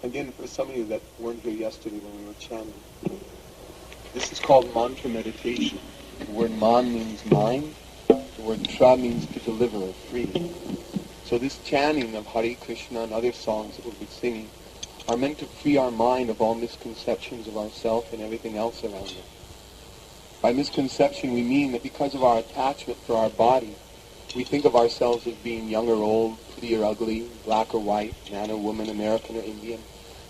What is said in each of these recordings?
Again, for some of you that weren't here yesterday when we were chanting, this is called mantra meditation. The word man means mind. The word tra means to deliver or free. So this chanting of Hare Krishna and other songs that we'll be singing are meant to free our mind of all misconceptions of ourself and everything else around us. By misconception, we mean that because of our attachment for our body, we think of ourselves as being young or old, pretty or ugly, black or white, man or woman, American or Indian.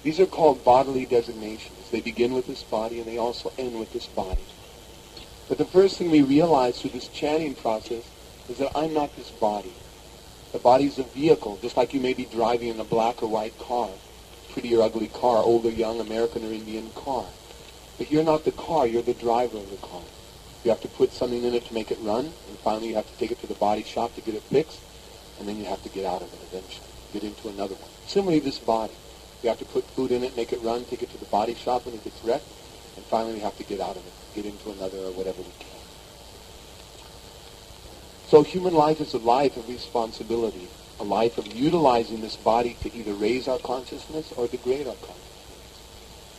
These are called bodily designations. They begin with this body and they also end with this body. But the first thing we realize through this chanting process is that I'm not this body. The body's a vehicle, just like you may be driving in a black or white car, pretty or ugly car, old or young, American or Indian car. But you're not the car, you're the driver of the car. You have to put something in it to make it run, and finally you have to take it to the body shop to get it fixed, and then you have to get out of it eventually, get into another one. Similarly, this body. You have to put food in it, make it run, take it to the body shop when it gets wrecked, and finally we have to get out of it, get into another or whatever we can. So human life is a life of responsibility, a life of utilizing this body to either raise our consciousness or degrade our consciousness.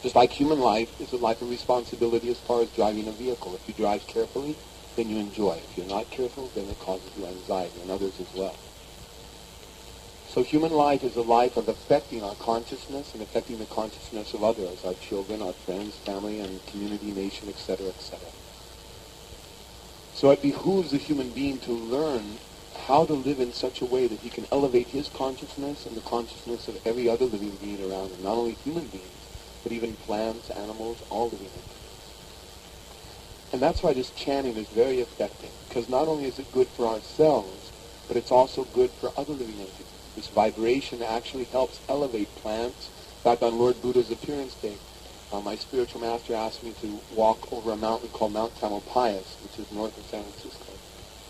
Just like human life is a life of responsibility as far as driving a vehicle. If you drive carefully, then you enjoy. If you're not careful, then it causes you anxiety, and others as well. So human life is a life of affecting our consciousness and affecting the consciousness of others, our children, our friends, family, and community, nation, etc., etc. So it behooves a human being to learn how to live in such a way that he can elevate his consciousness and the consciousness of every other living being around him, not only human beings, but even plants, animals, all living entities. And that's why this chanting is very effective, because not only is it good for ourselves, but it's also good for other living entities. This vibration actually helps elevate plants. In fact, on Lord Buddha's appearance day, my spiritual master asked me to walk over a mountain called Mount Tamalpais, which is north of San Francisco.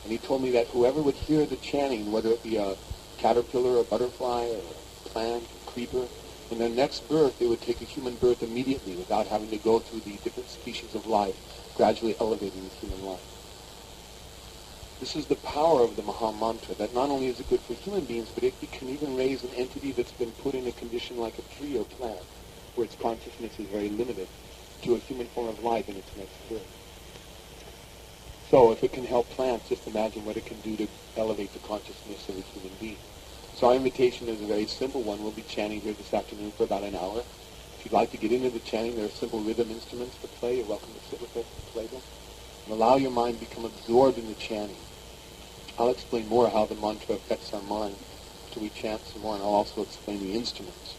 And he told me that whoever would hear the chanting, whether it be a caterpillar, a butterfly, or a plant, a creeper, in their next birth, they would take a human birth immediately without having to go through the different species of life, gradually elevating the human life. This is the power of the Maha Mantra, that not only is it good for human beings, but it can even raise an entity that's been put in a condition like a tree or plant, where its consciousness is very limited, to a human form of life in its next birth. So if it can help plants, just imagine what it can do to elevate the consciousness of a human being. So our invitation is a very simple one. We'll be chanting here this afternoon for about an hour. If you'd like to get into the chanting, there are simple rhythm instruments to play. You're welcome to sit with us and play them. And allow your mind to become absorbed in the chanting. I'll explain more how the mantra affects our mind after we chant some more, and I'll also explain the instruments.